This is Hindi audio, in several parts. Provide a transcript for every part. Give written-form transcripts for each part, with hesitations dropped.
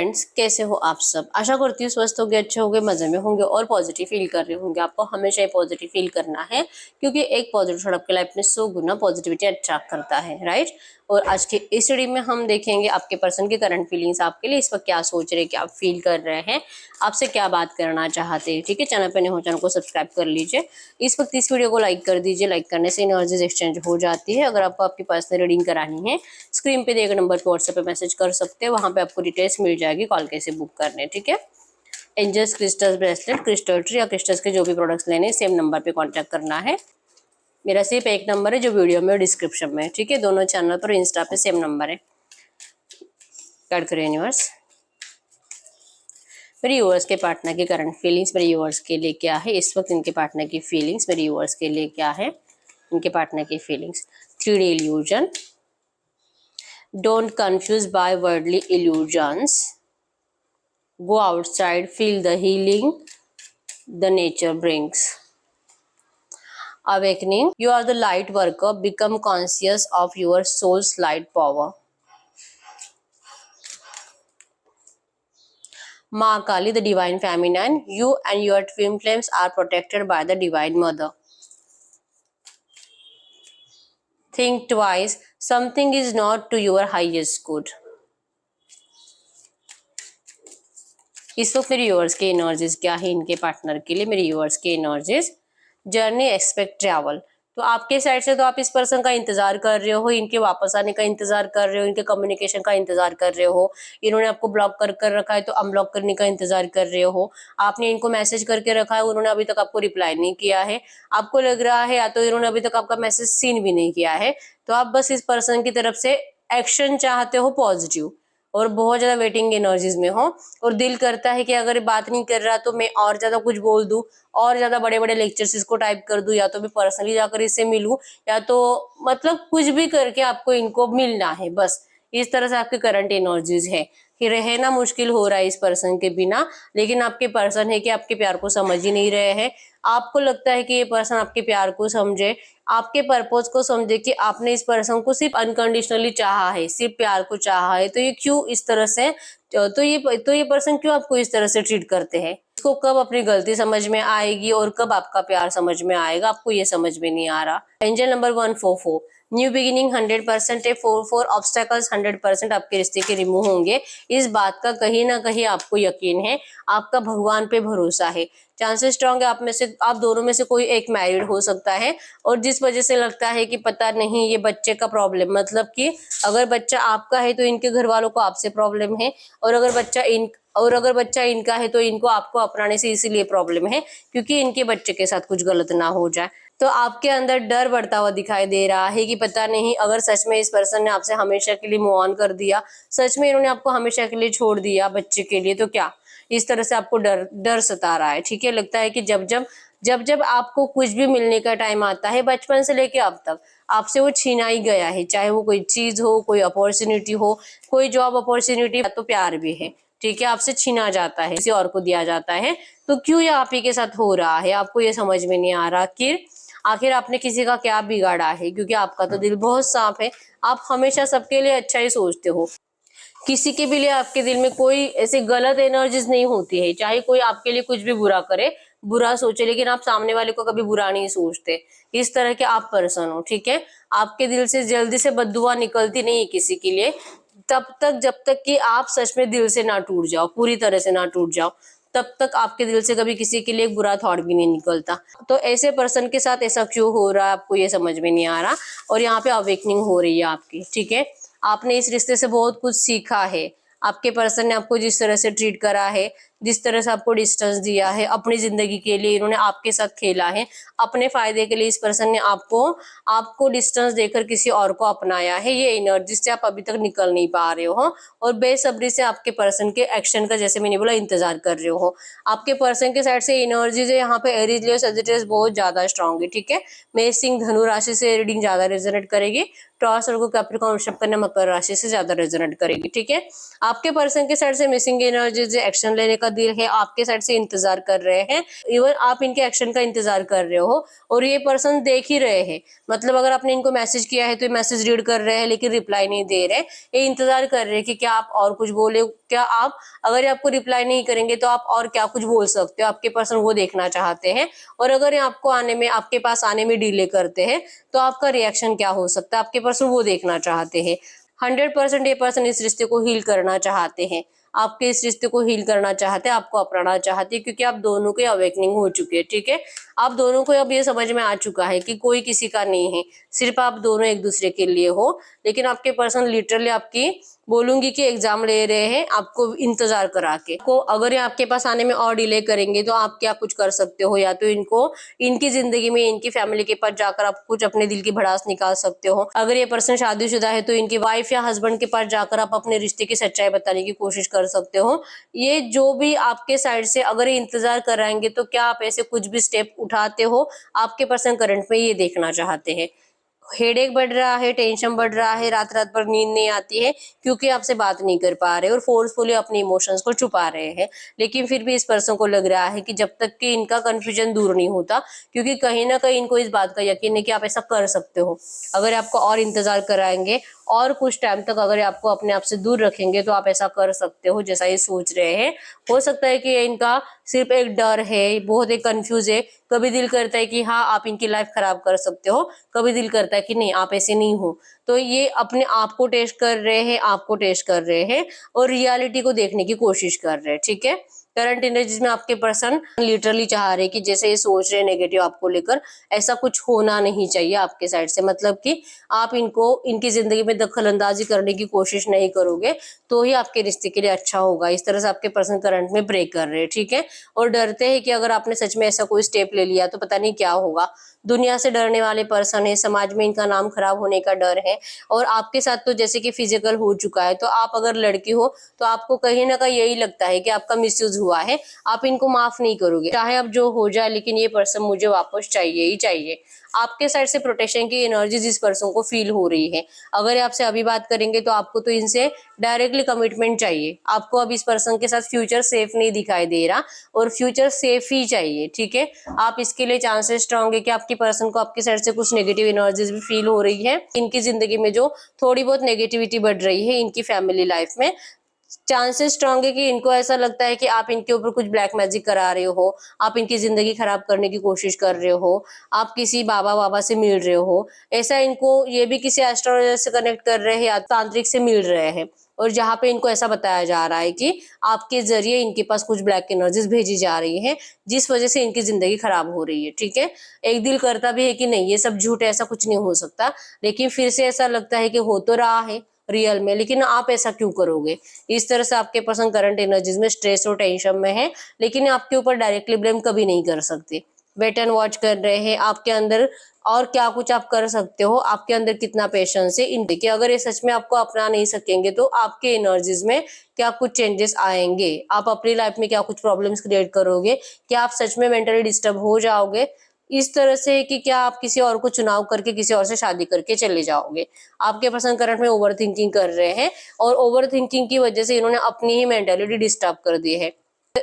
फ्रेंड्स, कैसे हो आप सब। आशा करती हूँ स्वस्थ होंगे, अच्छे होंगे, मजे में होंगे और पॉजिटिव फील कर रहे होंगे। आपको हमेशा ही पॉजिटिव फील करना है क्योंकि एक पॉजिटिव थॉट आपके लाइफ में 100 गुना पॉजिटिविटी अट्रैक्ट करता है, राइट। और आज के इस स्टडी में हम देखेंगे आपके पर्सन की करंट फीलिंग्स, आपके लिए इस वक्त क्या सोच रहे हैं, क्या फील कर रहे हैं, आपसे क्या बात करना चाहते हैं। ठीक है, चैनल पर नहीं हो चैनल को सब्सक्राइब कर लीजिए। इस वक्त इस वीडियो को लाइक कर दीजिए। लाइक करने से एनर्जीज एक्सचेंज हो जाती है। अगर आपको आपकी पर्सनल रीडिंग करानी है, स्क्रीन पे दिए गए नंबर पर व्हाट्सएप पे मैसेज कर सकते हैं। वहां पे आपको डिटेल्स मिल जाएगी कॉल कैसे बुक करने। ठीक है, angels crystals bracelet, crystal tree या क्रिस्टल्स के जो भी प्रोडक्ट्स लेने सेम नंबर पे कांटेक्ट करना है। मेरा सिर्फ एक नंबर है जो वीडियो में और डिस्क्रिप्शन में। ठीक है, दोनों चैनल पर इंस्टा पे सेम नंबर है। कार्ड करो यूनिवर्स, मेरे यूवर्स के पार्टनर की करंट फीलिंग्स मेरे यूवर्स के लिए क्या है इस वक्त, इनके पार्टनर की फीलिंग्स मेरे यूवर्स के लिए क्या है, इनके पार्टनर की feelings. 3D illusion, don't confuse by worldly illusions, go outside, feel the healing the nature brings. Awakening, you are the light worker, become conscious of your soul's light power. Ma Kali, the divine feminine, you and your twin flames are protected by the divine mother. Think twice, something is not to your highest good. इस वक्त मेरे यूवर्स के एनर्जीज क्या है इनके पार्टनर के लिए, मेरे यूवर्स के एनर्जीज। जर्नी, एक्सपेक्ट ट्रैवल, तो आपके साइड से तो आप इस पर्सन का इंतजार कर रहे हो, इनके वापस आने का इंतजार कर रहे हो, इनके कम्युनिकेशन का इंतजार कर रहे हो। इन्होंने आपको ब्लॉक कर रखा है तो अनब्लॉक करने का इंतजार कर रहे हो। आपने इनको मैसेज करके रखा है, उन्होंने अभी तक आपको रिप्लाई नहीं किया है। आपको लग रहा है या तो इन्होंने अभी तक आपका मैसेज सीन भी नहीं किया है। तो आप बस इस पर्सन की तरफ से एक्शन चाहते हो पॉजिटिव, और बहुत ज्यादा वेटिंग एनर्जीज में हो, और दिल करता है कि अगर बात नहीं कर रहा तो मैं और ज्यादा कुछ बोल दूं, और ज्यादा बड़े बड़े लेक्चर्स इसको टाइप कर दूं, या तो मैं पर्सनली जाकर इससे मिलूं, या तो मतलब कुछ भी करके आपको इनको मिलना है। बस इस तरह से आपके करंट एनर्जीज है कि रहना मुश्किल हो रहा है इस पर्सन के बिना। लेकिन आपके पर्सन है कि आपके प्यार को समझ ही नहीं रहे हैं। आपको लगता है कि ये पर्सन आपके प्यार को समझे, आपके पर्पस को समझे कि आपने इस पर्सन को सिर्फ अनकंडीशनली चाहा है, सिर्फ प्यार को चाहा है। तो ये क्यों इस तरह से, तो ये पर्सन क्यों आपको इस तरह से ट्रीट करते हैं। इसको कब अपनी गलती समझ में आएगी और कब आपका प्यार समझ में आएगा, आपको ये समझ में नहीं आ रहा। एंजल नंबर 144, न्यू बिगिनिंग 100% है। 4 ऑब्स्टेकल्स 100% आपके रिश्ते के रिमूव होंगे। इस बात का कहीं ना कहीं आपको यकीन है, आपका भगवान पे भरोसा है। चांसेस स्ट्रॉन्ग है आप दोनों में से कोई एक मैरिड हो सकता है। और जिस वजह से लगता है कि पता नहीं ये बच्चे का प्रॉब्लम, मतलब कि अगर बच्चा आपका है तो इनके घर वालों को आपसे प्रॉब्लम है, और अगर बच्चा इनका है तो इनको आपको अपनाने से इसीलिए प्रॉब्लम है क्योंकि इनके बच्चे के साथ कुछ गलत ना हो जाए। तो आपके अंदर डर बढ़ता हुआ दिखाई दे रहा है कि पता नहीं अगर सच में इस पर्सन ने आपसे हमेशा के लिए मूव ऑन कर दिया, सच में इन्होंने आपको हमेशा के लिए छोड़ दिया बच्चे के लिए, तो क्या इस तरह से आपको डर सता रहा है। ठीक है, लगता है कि जब आपको कुछ भी मिलने का टाइम आता है, बचपन से लेके अब तक आपसे वो छीना ही गया है। चाहे वो कोई चीज हो, कोई अपॉर्चुनिटी हो, कोई जॉब अपॉर्चुनिटी, तो प्यार भी है। ठीक है, आपसे छीना जाता है, किसी और को दिया जाता है। तो क्यों ये आप ही के साथ हो रहा है, आपको ये समझ में नहीं आ रहा कि आखिर आपने किसी का क्या बिगाड़ा है। क्योंकि आपका तो दिल बहुत साफ है, आप हमेशा सबके लिए अच्छा ही सोचते हो। किसी के भी लिए आपके दिल में कोई ऐसी गलत एनर्जीज नहीं होती है। चाहे कोई आपके लिए कुछ भी बुरा करे, बुरा सोचे, लेकिन आप सामने वाले को कभी बुरा नहीं सोचते। इस तरह के आप पर्सन हो। ठीक है, आपके दिल से जल्दी से बद्दुआ निकलती नहीं है किसी के लिए, जब तक कि आप सच में दिल से ना टूट जाओ, पूरी तरह से ना टूट जाओ, तब तक आपके दिल से कभी किसी के लिए बुरा थॉट भी नहीं निकलता। तो ऐसे पर्सन के साथ ऐसा क्यों हो रहा है, आपको ये समझ में नहीं आ रहा। और यहाँ पे अवेकनिंग हो रही है आपकी। ठीक है, आपने इस रिश्ते से बहुत कुछ सीखा है। आपके पर्सन ने आपको जिस तरह से ट्रीट करा है, जिस तरह से आपको डिस्टेंस दिया है, अपनी जिंदगी के लिए इन्होंने आपके साथ खेला है, अपने फायदे के लिए इस पर्सन ने आपको डिस्टेंस देकर किसी और को अपनाया है। ये एनर्जी से आप अभी तक निकल नहीं पा रहे हो, और बेसब्री से आपके पर्सन के एक्शन का, जैसे मैंने बोला, इंतजार कर रहे हो। आपके पर्सन के साइड से एनर्जीज है यहाँ पे एरीज, लियो, सजिटेरियस बहुत ज्यादा स्ट्रॉन्ग है। ठीक है, मेष, सिंह, धनु राशि से रीडिंग ज्यादा रेजोनेट करेगी। टॉरस और कैप्रिकॉर्न, वृषभ, कन्या, मकर राशि से ज्यादा रेजोनेट करेगी। ठीक है, आपके पर्सन के साइड से मिसिंग एनर्जीज, एक्शन लेने का का दिल है आपके साइड से इंतजार कर रहे हैं, इवन आप इनके एक्शन का इंतजार कर रहे हो और ये पर्सन देख ही रहे हैं। मतलब अगर आपने इनको मैसेज किया है तो ये मैसेज रीड कर रहे हैं लेकिन रिप्लाई नहीं दे रहे, ये इंतजार कर रहे हैं कि क्या आप और कुछ बोले, क्या आप अगर ये आपको रिप्लाई नहीं करेंगे तो आप और क्या कुछ बोल सकते हो, आपके पर्सन वो देखना चाहते हैं। और अगर ये आपको आने में, आपके पास आने में डिले करते हैं तो आपका रिएक्शन क्या हो सकता है, आपके पर्सन वो देखना चाहते हैं। 100% ये पर्सन इस रिश्ते को हील करना चाहते हैं, आपके इस रिश्ते को हील करना चाहते हैं, आपको अपनाना चाहते हैं, क्योंकि आप दोनों के अवेकनिंग हो चुके हैं। ठीक है, आप दोनों को अब ये समझ में आ चुका है कि कोई किसी का नहीं है, सिर्फ आप दोनों एक दूसरे के लिए हो। लेकिन आपके पर्सन लिटरली आपकी बोलूंगी कि एग्जाम ले रहे हैं आपको इंतजार करा के। को अगर ये आपके पास आने में और डिले करेंगे तो आप क्या कुछ कर सकते हो, या तो इनको इनकी जिंदगी में इनकी फैमिली के पास जाकर आप कुछ अपने दिल की भड़ास निकाल सकते हो। अगर ये पर्सन शादीशुदा है तो इनकी वाइफ या हस्बैंड के पास जाकर आप अपने रिश्ते की सच्चाई बताने की कोशिश कर सकते हो। ये जो भी आपके साइड से अगर ये इंतजार कराएंगे तो क्या आप ऐसे कुछ भी स्टेप उठाते हो, आपके पर्सन करंट में ये देखना चाहते हैं। हेडेक बढ़ रहा है, टेंशन बढ़ रहा है, रात रात भर नींद नहीं आती है क्योंकि आपसे बात नहीं कर पा रहे और फोर्सफुली अपने इमोशंस को छुपा रहे हैं। लेकिन फिर भी इस पर्सन को लग रहा है कि जब तक कि इनका कंफ्यूजन दूर नहीं होता, क्योंकि कहीं ना कहीं इनको इस बात का यकीन है कि आप ऐसा कर सकते हो। अगर आपको और इंतजार कराएंगे और कुछ टाइम तक अगर आपको अपने आप से दूर रखेंगे तो आप ऐसा कर सकते हो जैसा ये सोच रहे हैं। हो सकता है कि इनका सिर्फ एक डर है, बहुत एक कंफ्यूज है। कभी दिल करता है कि हाँ आप इनकी लाइफ खराब कर सकते हो, कभी दिल करता है कि नहीं आप ऐसे नहीं हो। तो ये अपने आप को टेस्ट कर रहे हैं, आपको टेस्ट कर रहे हैं और रियलिटी को देखने की कोशिश कर रहे हैं। ठीक है, करंट एनर्जीज में आपके पर्सन लिटरली चाह रहे हैं कि जैसे ये सोच रहे हैं नेगेटिव आपको लेकर, ऐसा कुछ होना नहीं चाहिए आपके साइड से। मतलब कि आप इनको इनकी जिंदगी में दखल अंदाजी करने की कोशिश नहीं करोगे तो ही आपके रिश्ते के लिए अच्छा होगा। इस तरह से आपके पर्सन करंट में ब्रेक कर रहे हैं। ठीक है, और डरते हैं कि अगर आपने सच में ऐसा कोई स्टेप ले लिया तो पता नहीं क्या होगा। दुनिया से डरने वाले पर्सन है, समाज में इनका नाम खराब होने का डर है। और आपके साथ तो जैसे कि फिजिकल हो चुका है, तो आप अगर लड़की हो तो आपको कहीं ना कहीं यही लगता है कि आपका मिसयूज हुआ है, आप इनको माफ नहीं करोगे। चाहे अब जो हो जाए लेकिन ये पर्सन मुझे वापस चाहिए ही चाहिए। आपके साइड से प्रोटेक्शन की एनर्जी जिस पर्सन को फील हो रही है, अगर ये आपसे अभी बात करेंगे तो आपको तो इनसे डायरेक्टली कमिटमेंट चाहिए। आपको अब इस पर्सन के साथ फ्यूचर सेफ नहीं दिखाई दे रहा और फ्यूचर सेफ ही चाहिए। ठीक है, आप इसके लिए चांसेस स्ट्रांग है कि आपकी पर्सन को आपकी साइड से कुछ नेगेटिव एनर्जीज भी फील हो रही है। इनकी जिंदगी में जो थोड़ी बहुत नेगेटिविटी बढ़ रही है इनकी फैमिली लाइफ में, चांसेस स्ट्रांग है कि इनको ऐसा लगता है कि आप इनके ऊपर कुछ ब्लैक मैजिक करा रहे हो, आप इनकी जिंदगी खराब करने की कोशिश कर रहे हो, आप किसी बाबा बाबा से मिल रहे हो। ऐसा इनको ये भी किसी एस्ट्रोलॉजर से कनेक्ट कर रहे हैं या तांत्रिक से मिल रहे हैं, और जहाँ पे इनको ऐसा बताया जा रहा है कि आपके जरिए इनके पास कुछ ब्लैक एनर्जीज भेजी जा रही है जिस वजह से इनकी जिंदगी खराब हो रही है। ठीक है, एक दिल करता भी है कि नहीं ये सब झूठ है, ऐसा कुछ नहीं हो सकता, लेकिन फिर से ऐसा लगता है कि हो तो रहा है रियल में, लेकिन आप ऐसा क्यों करोगे। इस तरह से आपके पर्सन करंट एनर्जीज में स्ट्रेस और टेंशन में है, लेकिन आपके ऊपर डायरेक्टली ब्लेम कभी नहीं कर सकते। वेट एंड वॉच कर रहे हैं आपके अंदर और क्या कुछ आप कर सकते हो, आपके अंदर कितना पेशेंस है। इन देखिए अगर ये सच में आपको अपना नहीं सकेंगे तो आपके एनर्जीज में क्या कुछ चेंजेस आएंगे, आप अपनी लाइफ में क्या कुछ प्रॉब्लम्स क्रिएट करोगे, क्या आप सच में मेंटली डिस्टर्ब हो जाओगे इस तरह से कि क्या आप किसी और को चुनाव करके किसी और से शादी करके चले जाओगे। आपके पर्सन करंट में ओवर थिंकिंग कर रहे हैं और ओवर थिंकिंग की वजह से इन्होंने अपनी ही मेंटालिटी डिस्टर्ब कर दी है।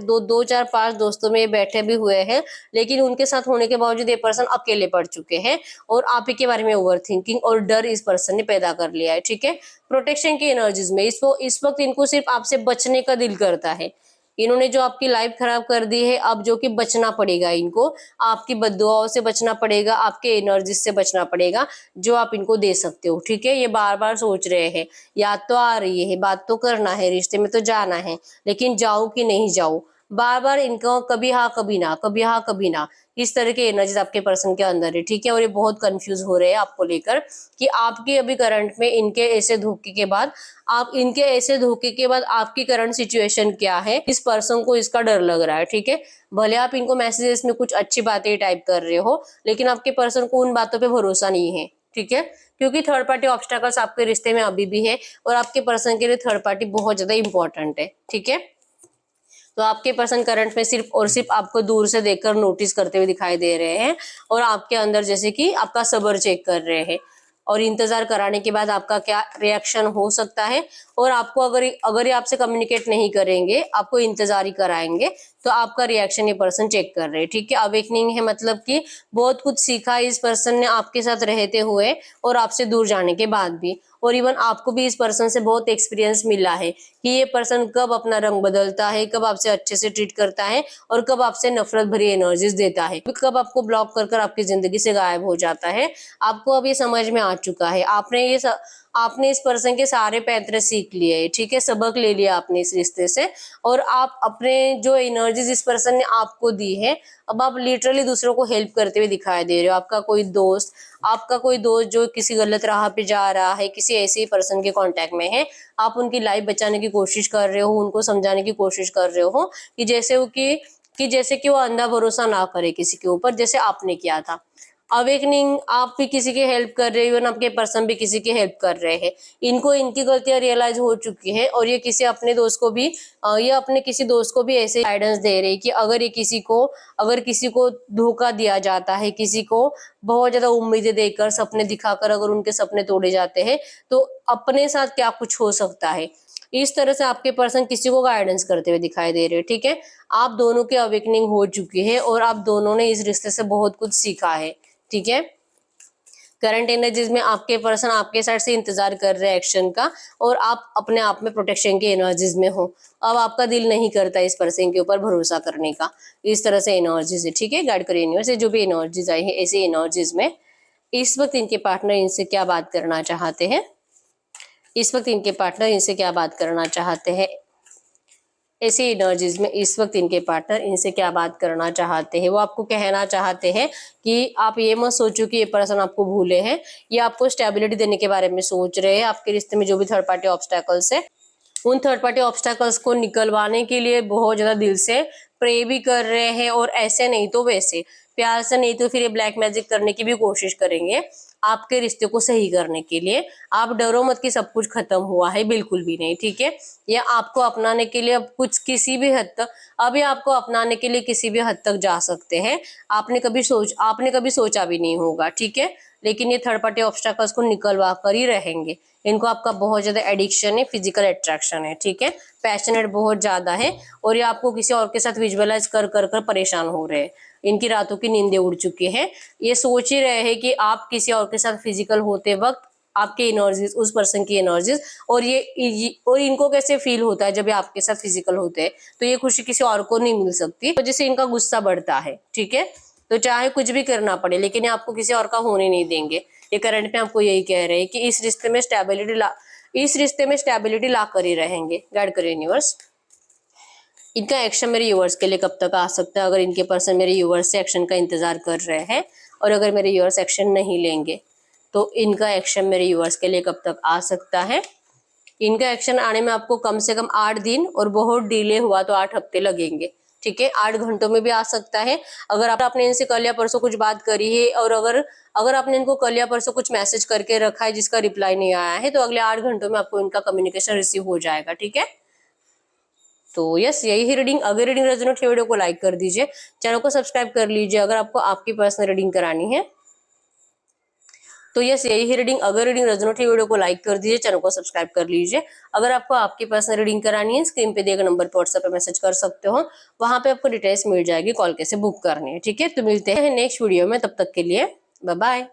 दो चार पांच दोस्तों में बैठे भी हुए हैं, लेकिन उनके साथ होने के बावजूद ये पर्सन अकेले पड़ चुके हैं और आप ही के बारे में ओवर थिंकिंग और डर इस पर्सन ने पैदा कर लिया है। ठीक है, प्रोटेक्शन की एनर्जीज में इस वक्त इनको सिर्फ आपसे बचने का दिल करता है। इन्होंने जो आपकी लाइफ खराब कर दी है, अब जो कि बचना पड़ेगा इनको, आपकी बद्दुआओं से बचना पड़ेगा, आपके एनर्जी से बचना पड़ेगा जो आप इनको दे सकते हो। ठीक है, ये बार बार सोच रहे हैं, याद तो आ रही है, बात तो करना है, रिश्ते में तो जाना है, लेकिन जाऊं कि नहीं जाऊं, बार बार इनको कभी हाँ कभी ना, कभी हाँ कभी ना, इस तरह के एनर्जीज आपके पर्सन के अंदर है। ठीक है, और ये बहुत कंफ्यूज हो रहे हैं आपको लेकर कि आपके अभी करंट में इनके ऐसे धोखे के बाद, आप इनके ऐसे धोखे के बाद आपकी करंट सिचुएशन क्या है, इस पर्सन को इसका डर लग रहा है। ठीक है, भले आप इनको मैसेजेस में कुछ अच्छी बातें टाइप कर रहे हो, लेकिन आपके पर्सन को उन बातों पे भरोसा नहीं है। ठीक है, क्योंकि थर्ड पार्टी ऑब्स्टेकल्स आपके रिश्ते में अभी भी है और आपके पर्सन के लिए थर्ड पार्टी बहुत ज्यादा इंपॉर्टेंट है। ठीक है, तो आपके पर्सन करंट में सिर्फ और सिर्फ आपको दूर से देखकर नोटिस करते हुए दिखाई दे रहे हैं और आपके अंदर जैसे कि आपका सब्र चेक कर रहे हैं। और इंतजार कराने के बाद आपका क्या रिएक्शन हो सकता है। और आपको अगर ये आपसे कम्युनिकेट नहीं करेंगे, आपको इंतजार ही कराएंगे, तो आपका रिएक्शन ये पर्सन चेक कर रहे हैं। ठीक है, अवेकनिंग है मतलब कि बहुत कुछ सीखा इस पर्सन ने आपके साथ रहते हुए और आपसे दूर जाने के बाद भी। और इवन आपको भी इस पर्सन से बहुत एक्सपीरियंस मिला है कि ये पर्सन कब अपना रंग बदलता है, कब आपसे अच्छे से ट्रीट करता है और कब आपसे नफरत भरी एनर्जीज देता है, कब आपको ब्लॉक कर कर आपकी जिंदगी से गायब हो जाता है। आपको अब ये समझ में आ चुका है। आपने इस पर्सन के सारे पैंतरे सीख लिए, ठीक है, सबक ले लिया आपने इस रिश्ते से। और आप अपने जो एनर्जीज इस पर्सन ने आपको दी है, अब आप लिटरली दूसरों को हेल्प करते हुए दिखाई दे रहे हो। आपका कोई दोस्त जो किसी गलत राह पे जा रहा है, किसी ऐसे ही पर्सन के कांटेक्ट में है, आप उनकी लाइफ बचाने की कोशिश कर रहे हो, उनको समझाने की कोशिश कर रहे हो कि जैसे कि वो अंधा भरोसा ना करे किसी के ऊपर, जैसे आपने किया था। अवेकनिंग, आप भी किसी की हेल्प कर रहे हो, इवन आपके पर्सन भी किसी की हेल्प कर रहे हैं। इनको इनकी गलतियां रियलाइज हो चुकी है और ये अपने किसी दोस्त को भी ऐसे गाइडेंस दे रहे हैं कि अगर किसी को धोखा दिया जाता है, किसी को बहुत ज्यादा उम्मीदें देकर, सपने दिखाकर अगर उनके सपने तोड़े जाते हैं, तो अपने साथ क्या कुछ हो सकता है। इस तरह से आपके पर्सन किसी को गाइडेंस करते हुए दिखाई दे रहे हैं। ठीक है, आप दोनों की अवेकनिंग हो चुकी है और आप दोनों ने इस रिश्ते से बहुत कुछ सीखा है। ठीक है, करंट एनर्जीज में आपके पर्सन आपके साइड से इंतजार कर रहे हैं एक्शन का, और आप अपने आप में प्रोटेक्शन की एनर्जीज में हो। अब आपका दिल नहीं करता इस पर्सन के ऊपर भरोसा करने का। इस तरह से एनर्जीज है। ठीक है, गाइड करिए यूनिवर्स से जो भी एनर्जीज आई है, ऐसी एनर्जीज में इस वक्त इनके पार्टनर इनसे क्या बात करना चाहते हैं। ऐसी एनर्जीज में इस वक्त इनके पार्टनर इनसे क्या बात करना चाहते हैं। वो आपको कहना चाहते हैं कि आप ये मत सोचो कि ये पर्सन आपको भूले हैं, ये आपको स्टेबिलिटी देने के बारे में सोच रहे हैं। आपके रिश्ते में जो भी थर्ड पार्टी ऑब्स्टेकल्स है, उन थर्ड पार्टी ऑब्स्टेकल्स को निकलवाने के लिए बहुत ज्यादा दिल से प्रे भी कर रहे हैं, और ऐसे नहीं तो वैसे, प्यार से नहीं तो फिर ये ब्लैक मैजिक करने की भी कोशिश करेंगे आपके रिश्ते को सही करने के लिए। आप डरो मत कि सब कुछ खत्म हुआ है, बिल्कुल भी नहीं। ठीक है, या आपको अपनाने के लिए अब कुछ किसी भी हद तक, अभी आपको अपनाने के लिए किसी भी हद तक जा सकते हैं। आपने कभी सोचा भी नहीं होगा। ठीक है, लेकिन ये थर्ड पार्टी ऑब्स्टेकल्स को निकलवा कर ही रहेंगे। इनको आपका बहुत ज्यादा एडिक्शन है, फिजिकल अट्रैक्शन है। ठीक है, पैशनेट बहुत ज्यादा है, और ये आपको किसी और के साथ विजुअलाइज कर कर कर परेशान हो रहे हैं। इनकी रातों की नींदें उड़ चुकी है। ये सोच ही रहे हैं कि आप किसी और के साथ फिजिकल होते वक्त आपके एनर्जीज, उस पर्सन की एनर्जीज, और इनको कैसे फील होता है जब ये आपके साथ फिजिकल होते हैं, तो ये खुशी किसी और को नहीं मिल सकती, तो जिससे इनका गुस्सा बढ़ता है। ठीक है, तो चाहे कुछ भी करना पड़े, लेकिन ये आपको किसी और का होने नहीं देंगे। ये करंट में आपको यही कह रहे हैं कि इस रिश्ते में स्टेबिलिटी ला कर ही रहेंगे। गाइड करिए यूनिवर्स, इनका एक्शन मेरे यूवर्स के लिए कब तक आ सकता है। अगर इनके पर्सन मेरे यूवर्स से एक्शन का इंतजार कर रहे हैं, और अगर मेरे यूवर्स एक्शन नहीं लेंगे, तो इनका एक्शन मेरे यूवर्स के लिए कब तक आ सकता है। इनका एक्शन आने में आपको कम से कम 8 दिन, और बहुत डिले हुआ तो 8 हफ्ते लगेंगे। ठीक है, 8 घंटों में भी आ सकता है। अगर आपने इनसे कल या परसों कुछ बात करी है, और अगर आपने इनको कल या परसों कुछ मैसेज करके रखा है जिसका रिप्लाई नहीं आया है, तो अगले 8 घंटों में आपको इनका कम्युनिकेशन रिसीव हो जाएगा। ठीक है, तो यस, यही है रीडिंग। अगर रीडिंग रेजोनेट वीडियो को लाइक कर दीजिए, चैनल को सब्सक्राइब कर लीजिए अगर आपको आपकी पर्सनल रीडिंग करानी है। तो यस, यही है रीडिंग। अगर रीडिंग रेजोनेट वीडियो को लाइक कर दीजिए, चैनल को सब्सक्राइब कर लीजिए। अगर आपको आपकी पर्सनल रीडिंग करानी है, स्क्रीन पे दिए गए नंबर पर व्हाट्सएप पे मैसेज कर सकते हो, वहां पे आपको डिटेल्स मिल जाएगी, कॉल कैसे बुक करनी है। ठीक है, तो मिलते हैं नेक्स्ट वीडियो में, तब तक के लिए बाय बाय।